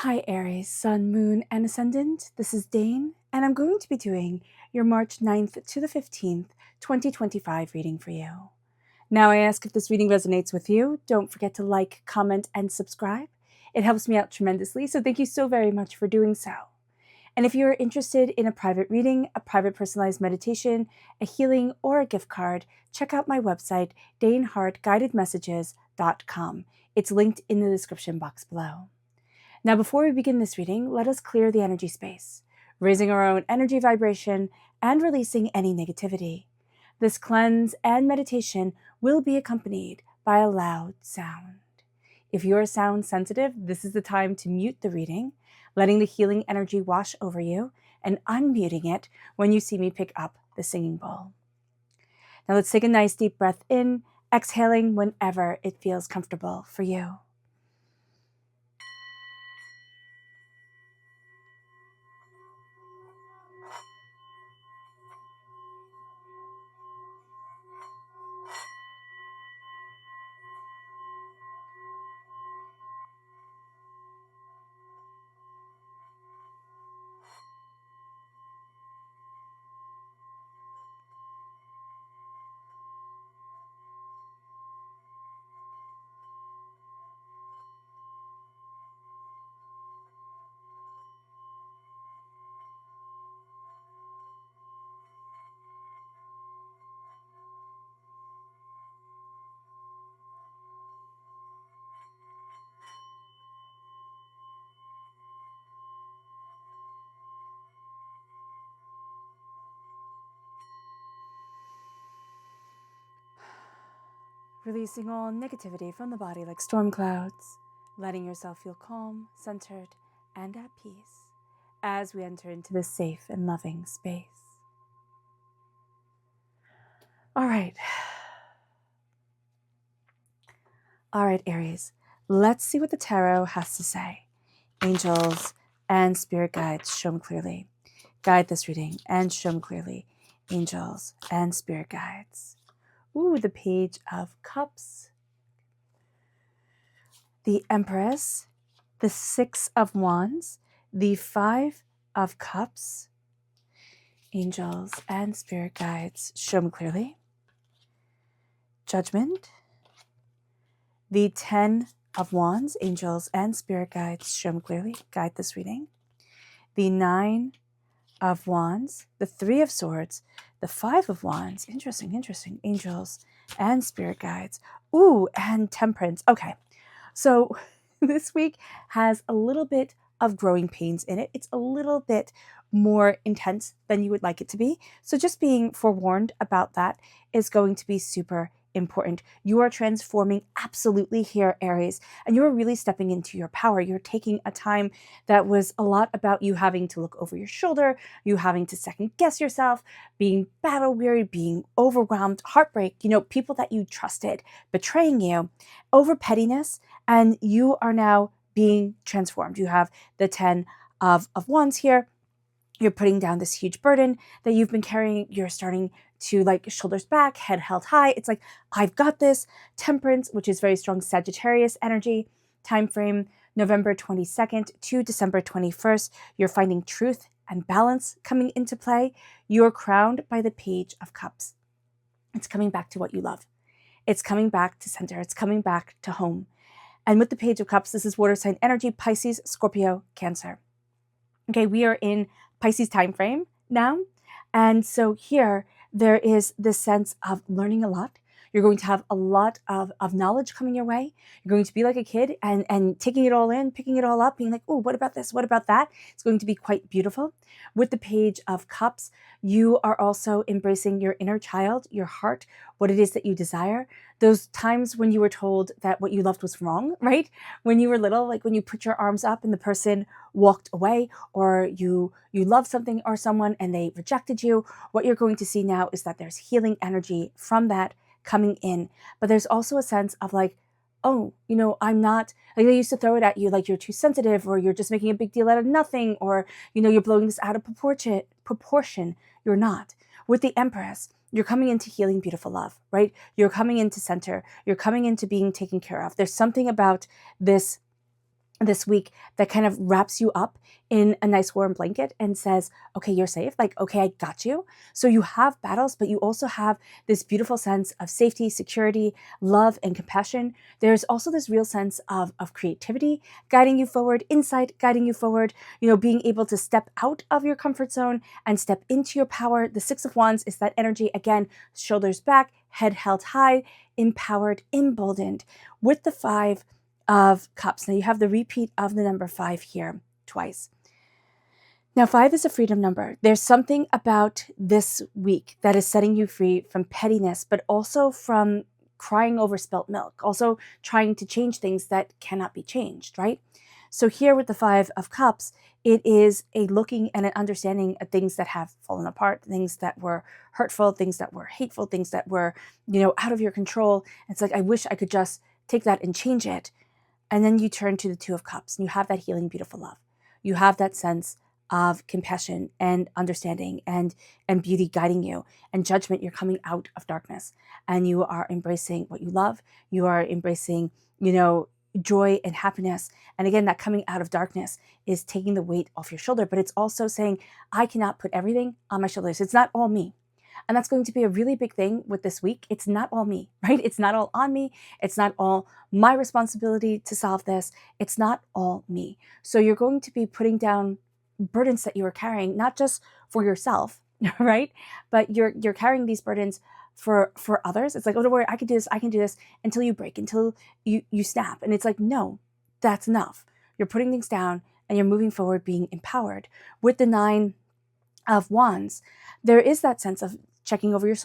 Hi Aries, Sun, Moon, and Ascendant. This is Dane, and I'm going to be doing your March 9th to the 15th, 2025 reading for you. Now I ask if this reading resonates with you, don't forget to like, comment, and subscribe. It helps me out tremendously, so thank you so very much for doing so. And if you're interested in a private reading, a private personalized meditation, a healing, or a gift card, check out my website, daneharttarot.com. It's linked in the description box below. Now, before we begin this reading, let us clear the energy space, raising our own energy vibration and releasing any negativity. This cleanse and meditation will be accompanied by a loud sound. If you're sound sensitive, this is the time to mute the reading, letting the healing energy wash over you, and unmuting it when you see me pick up the singing bowl. Now let's take a nice deep breath in, exhaling whenever it feels comfortable for you. Releasing all negativity from the body like storm clouds, letting yourself feel calm, centered, and at peace as we enter into this safe and loving space. All right, Aries, let's see what the tarot has to say. Angels and spirit guides, show them clearly. Guide this reading and show them clearly. Angels and spirit guides. Ooh, the Page of Cups, the Empress, the Six of Wands, the Five of Cups. Angels and spirit guides, show them clearly. Judgment, the Ten of Wands, angels and spirit guides, show them clearly. Guide this reading. The Nine of Wands, the Three of Swords, the Five of Wands. Interesting. Angels and spirit guides. Ooh, and Temperance. Okay, so this week has a little bit of growing pains in it. It's a little bit more intense than you would like it to be. So just being forewarned about that is going to be super important. You are transforming absolutely here, Aries, and you are really stepping into your power. You're taking a time that was a lot about you having to look over your shoulder, you having to second guess yourself, being battle weary, being overwhelmed, heartbreak, people that you trusted betraying you, over pettiness, and you are now being transformed. You have the Ten of Wands here. You're putting down this huge burden that you've been carrying. You're starting to shoulders back, head held high. It's like, I've got this. Temperance, which is very strong Sagittarius energy, time frame November 22nd to December 21st. You're finding truth and balance coming into play. You're crowned by the Page of Cups. It's coming back to what you love. It's coming back to center. It's coming back to home. And with the Page of Cups, this is water sign energy, Pisces, Scorpio, Cancer. Okay, we are in Pisces time frame now. And so here, there is this sense of learning a lot. You're going to have a lot of knowledge coming your way. You're going to be like a kid and taking it all in, picking it all up, being like, oh, what about this? What about that? It's going to be quite beautiful. With the Page of Cups, you are also embracing your inner child, your heart, what it is that you desire. Those times when you were told that what you loved was wrong, right? When you were little, like when you put your arms up and the person walked away, or you loved something or someone and they rejected you, what you're going to see now is that there's healing energy from that coming in. But there's also a sense of oh, I'm not, like they used to throw it at you like you're too sensitive, or you're just making a big deal out of nothing, or, you're blowing this out of proportion. You're not. With the Empress, you're coming into healing beautiful love, right? You're coming into center. You're coming into being taken care of. There's something about this this week that kind of wraps you up in a nice warm blanket and says, okay, you're safe. Like, okay, I got you. So you have battles, but you also have this beautiful sense of safety, security, love, and compassion. There's also this real sense of creativity guiding you forward, insight guiding you forward, being able to step out of your comfort zone and step into your power. The Six of Wands is that energy, again, shoulders back, head held high, empowered, emboldened. With the Five of Cups. Now you have the repeat of the number 5 here twice. Now 5 is a freedom number. There's something about this week that is setting you free from pettiness, but also from crying over spilt milk, also trying to change things that cannot be changed, right? So here with the 5 of Cups, it is a looking and an understanding of things that have fallen apart, things that were hurtful, things that were hateful, things that were, out of your control. It's like, I wish I could just take that and change it. And then you turn to the 2 of Cups and you have that healing, beautiful love. You have that sense of compassion and understanding and beauty guiding you, and judgment. You're coming out of darkness and you are embracing what you love. You are embracing, joy and happiness. And again, that coming out of darkness is taking the weight off your shoulder, but it's also saying, I cannot put everything on my shoulders. It's not all me. And that's going to be a really big thing with this week. It's not all me, right? It's not all on me. It's not all my responsibility to solve this. It's not all me. So you're going to be putting down burdens that you are carrying, not just for yourself, right? But you're carrying these burdens for others. It's like, oh, don't worry, I can do this, until you break, until you snap. And it's like, no, that's enough. You're putting things down and you're moving forward, being empowered. With the 9 of Wands, there is that sense of checking over your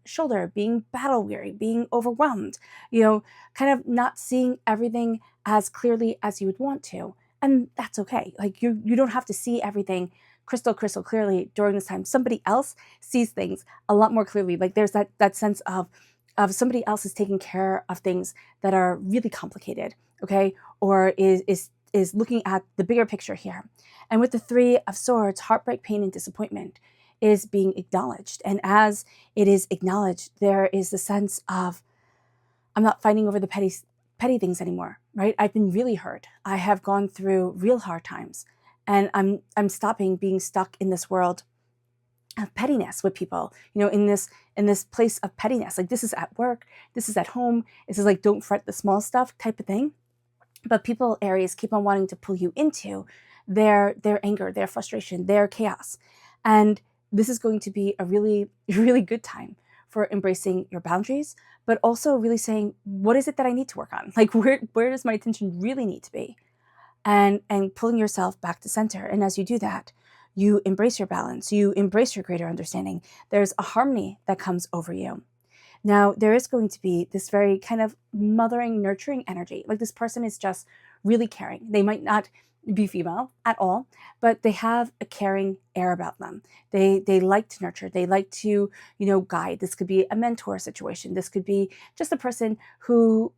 shoulder, being battle weary, being overwhelmed, kind of not seeing everything as clearly as you would want to. And that's okay. Like you don't have to see everything crystal clearly during this time. Somebody else sees things a lot more clearly. Like there's that sense of somebody else is taking care of things that are really complicated, okay? Or is looking at the bigger picture here. And with the 3 of Swords, heartbreak, pain, and disappointment is being acknowledged. And as it is acknowledged, there is the sense of, I'm not fighting over the petty things anymore, right? I've been really hurt. I have gone through real hard times, and I'm stopping being stuck in this world of pettiness with people, in this place of pettiness. Like this is at work, this is at home. This is like, don't fret the small stuff type of thing. But people, Aries, keep on wanting to pull you into their anger, their frustration, their chaos. And this is going to be a really, really good time for embracing your boundaries, but also really saying, what is it that I need to work on? Like where does my attention really need to be? And pulling yourself back to center. And as you do that, you embrace your balance, you embrace your greater understanding. There's a harmony that comes over you. Now, there is going to be this very kind of mothering, nurturing energy. Like this person is just really caring. They might not be female at all, but they have a caring air about them. They like to nurture. They like to, guide. This could be a mentor situation. This could be just a person who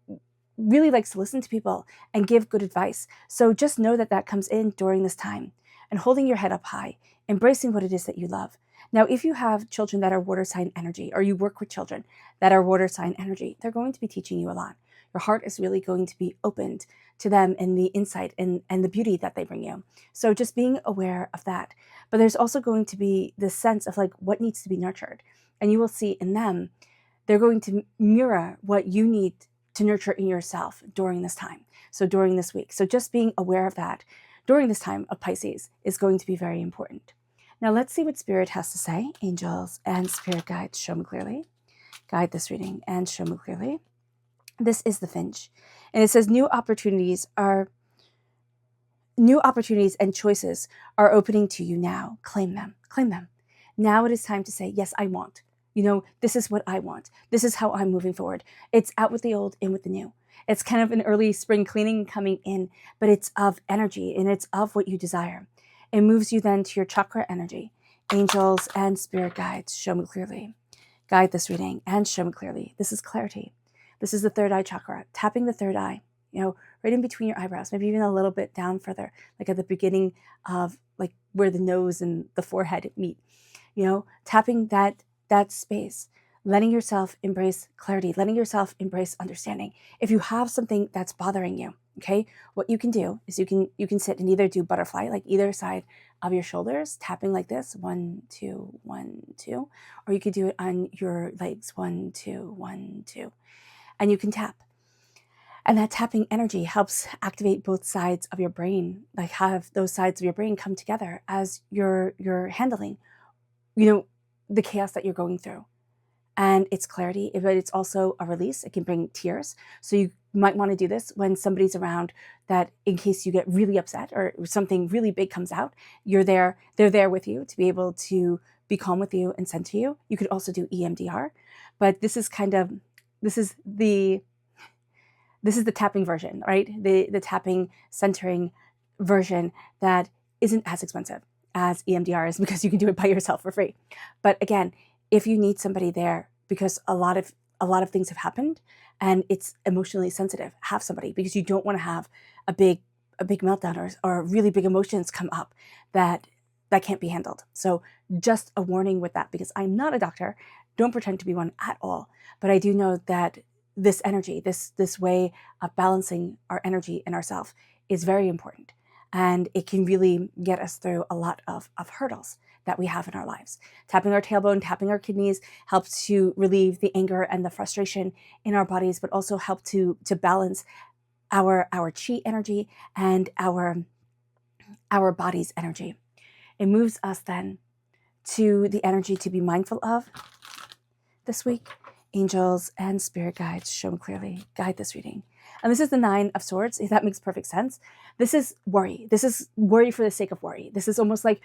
really likes to listen to people and give good advice. So just know that comes in during this time, and holding your head up high, embracing what it is that you love. Now, if you have children that are water sign energy, or you work with children that are water sign energy, they're going to be teaching you a lot. Your heart is really going to be opened to them and the insight and the beauty that they bring you. So just being aware of that. But there's also going to be this sense of like what needs to be nurtured. And you will see in them, they're going to mirror what you need to nurture in yourself during this time. So during this week. So just being aware of that during this time of Pisces is going to be very important. Now let's see what Spirit has to say. Angels and Spirit guides, show me clearly. Guide this reading and show me clearly. This is the Finch. And it says new opportunities and choices are opening to you now. Claim them. Claim them. Now it is time to say, yes, I want. This is what I want. This is how I'm moving forward. It's out with the old, in with the new. It's kind of an early spring cleaning coming in, but it's of energy and it's of what you desire. It moves you then to your chakra energy. Angels and Spirit guides, show me clearly. Guide this reading and show me clearly. This is clarity. This is the third eye chakra, tapping the third eye, right in between your eyebrows, maybe even a little bit down further, like at the beginning of like where the nose and the forehead meet, tapping that space, letting yourself embrace clarity, letting yourself embrace understanding. If you have something that's bothering you, Okay, what you can do is you can sit and either do butterfly, like either side of your shoulders, tapping like this, 1, 2, 1, 2, or you could do it on your legs, 1, 2, 1, 2, and you can tap. And that tapping energy helps activate both sides of your brain, like have those sides of your brain come together as you're handling, the chaos that you're going through. And it's clarity, but it's also a release. It can bring tears. So you might want to do this when somebody's around, that in case you get really upset or something really big comes out, they're there with you to be able to be calm with you and center you. You could also do EMDR, but this is the tapping version, right? The tapping centering version that isn't as expensive as EMDR is, because you can do it by yourself for free. But again, if you need somebody there because a lot of things have happened and it's emotionally sensitive, have somebody, because you don't want to have a big meltdown or really big emotions come up that can't be handled. So just a warning with that, because I'm not a doctor, don't pretend to be one at all, but I do know that this energy, this way of balancing our energy and ourself is very important. And it can really get us through a lot of hurdles that we have in our lives. Tapping our tailbone, tapping our kidneys helps to relieve the anger and the frustration in our bodies, but also help to balance our chi energy and our body's energy. It moves us then to the energy to be mindful of this week. Angels and spirit guides, show me clearly, guide this reading. And this is the 9 of Swords. That makes perfect sense. This is worry. This is worry for the sake of worry. This is almost like,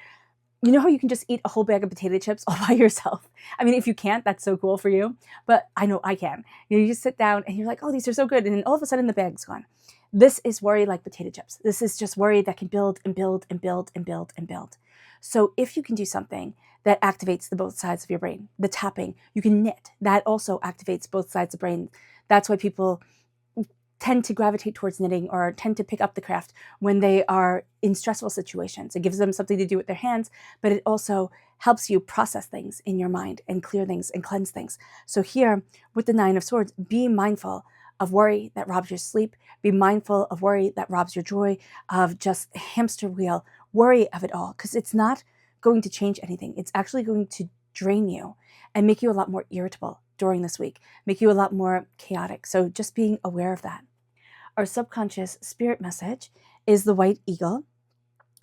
how you can just eat a whole bag of potato chips all by yourself. I mean, if you can't, that's so cool for you. But I know I can. You just sit down and you're like, oh, these are so good. And then all of a sudden the bag's gone. This is worry like potato chips. This is just worry that can build and build and build and build and build. So if you can do something that activates the both sides of your brain, the tapping, you can knit. That also activates both sides of the brain. That's why people tend to gravitate towards knitting or tend to pick up the craft when they are in stressful situations. It gives them something to do with their hands, but it also helps you process things in your mind and clear things and cleanse things. So here with the 9 of Swords, be mindful of worry that robs your sleep. Be mindful of worry that robs your joy, of just hamster wheel worry of it all, because it's not going to change anything. It's actually going to drain you and make you a lot more irritable during this week, make you a lot more chaotic. So just being aware of that. Our subconscious spirit message is the white eagle,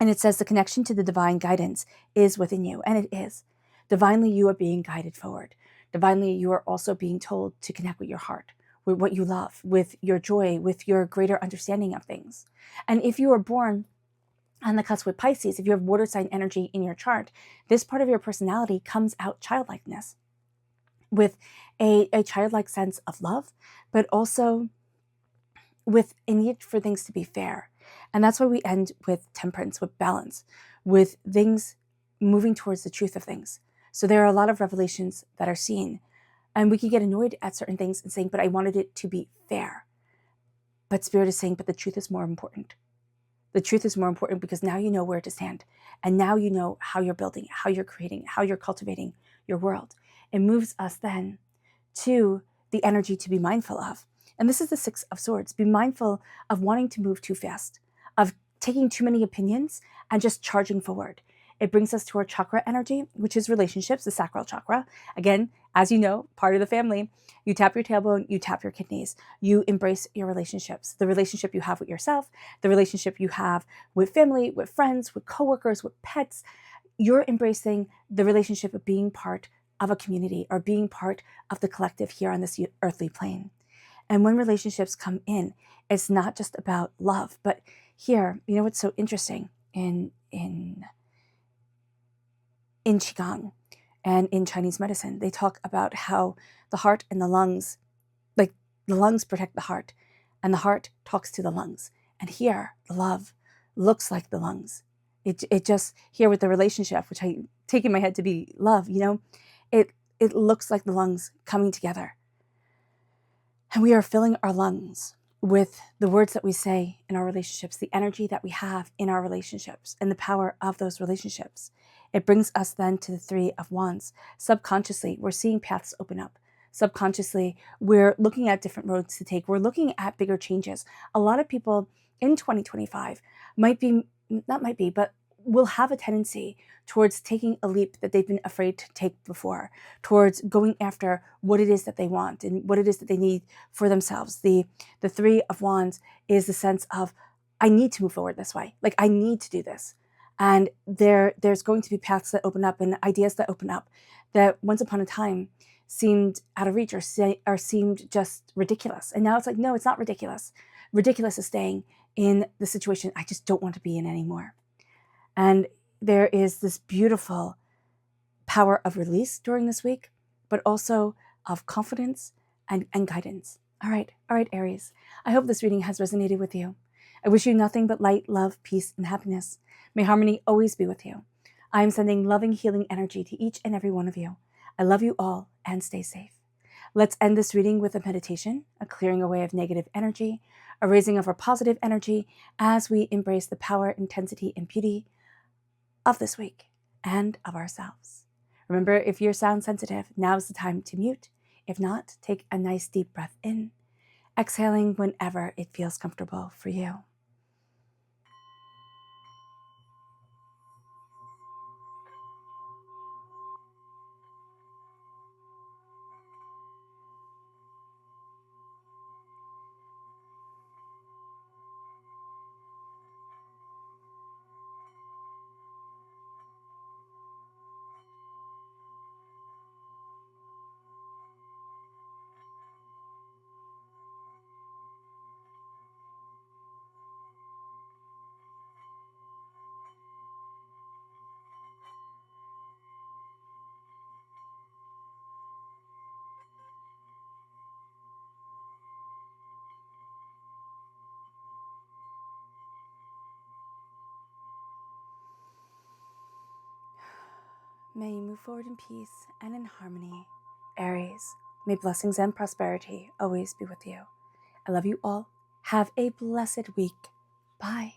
and it says the connection to the divine guidance is within you, and it is. Divinely, you are being guided forward. Divinely, you are also being told to connect with your heart, with what you love, with your joy, with your greater understanding of things. And if you are born on the cusp with Pisces, if you have water sign energy in your chart, this part of your personality comes out childlikeness, with a childlike sense of love, but also with a need for things to be fair. And that's why we end with temperance, with balance, with things moving towards the truth of things. So there are a lot of revelations that are seen, and we can get annoyed at certain things and saying, but I wanted it to be fair. But Spirit is saying, but the truth is more important. The truth is more important because now you know where to stand. And now you know how you're building, how you're creating, how you're cultivating your world. It moves us then to the energy to be mindful of. And this is the 6 of Swords. Be mindful of wanting to move too fast, of taking too many opinions and just charging forward. It brings us to our chakra energy, which is relationships, the sacral chakra. Again, as you know, part of the family. You tap your tailbone, you tap your kidneys. You embrace your relationships, the relationship you have with yourself, the relationship you have with family, with friends, with coworkers, with pets. You're embracing the relationship of being part of a community or being part of the collective here on this earthly plane. And when relationships come in, it's not just about love, but here, what's so interesting in Qigong and in Chinese medicine, they talk about how the heart and the lungs, like the lungs protect the heart and the heart talks to the lungs. And here, the love looks like the lungs. It just, here with the relationship, which I take in my head to be love, it looks like the lungs coming together. And we are filling our lungs with the words that we say in our relationships, the energy that we have in our relationships, and the power of those relationships. It brings us then to the 3 of Wands. Subconsciously, we're seeing paths open up. subconsciously, we're looking at different roads to take. We're looking at bigger changes. A lot of people in 2025 will have a tendency towards taking a leap that they've been afraid to take before, towards going after what it is that they want and what it is that they need for themselves. The Three of Wands is the sense of, I need to move forward this way. Like, I need to do this. And there's going to be paths that open up and ideas that open up that once upon a time seemed out of reach or seemed just ridiculous. And now it's like, no, it's not ridiculous. Ridiculous is staying in the situation I just don't want to be in anymore. And there is this beautiful power of release during this week, but also of confidence and guidance. All right, Aries. I hope this reading has resonated with you. I wish you nothing but light, love, peace, and happiness. May harmony always be with you. I am sending loving, healing energy to each and every one of you. I love you all, and stay safe. Let's end this reading with a meditation, a clearing away of negative energy, a raising of our positive energy as we embrace the power, intensity, and beauty of this week and of ourselves. Remember, if you're sound sensitive, now's the time to mute. If not, take a nice deep breath in, exhaling whenever it feels comfortable for you. May you move forward in peace and in harmony. Aries, may blessings and prosperity always be with you. I love you all. Have a blessed week. Bye.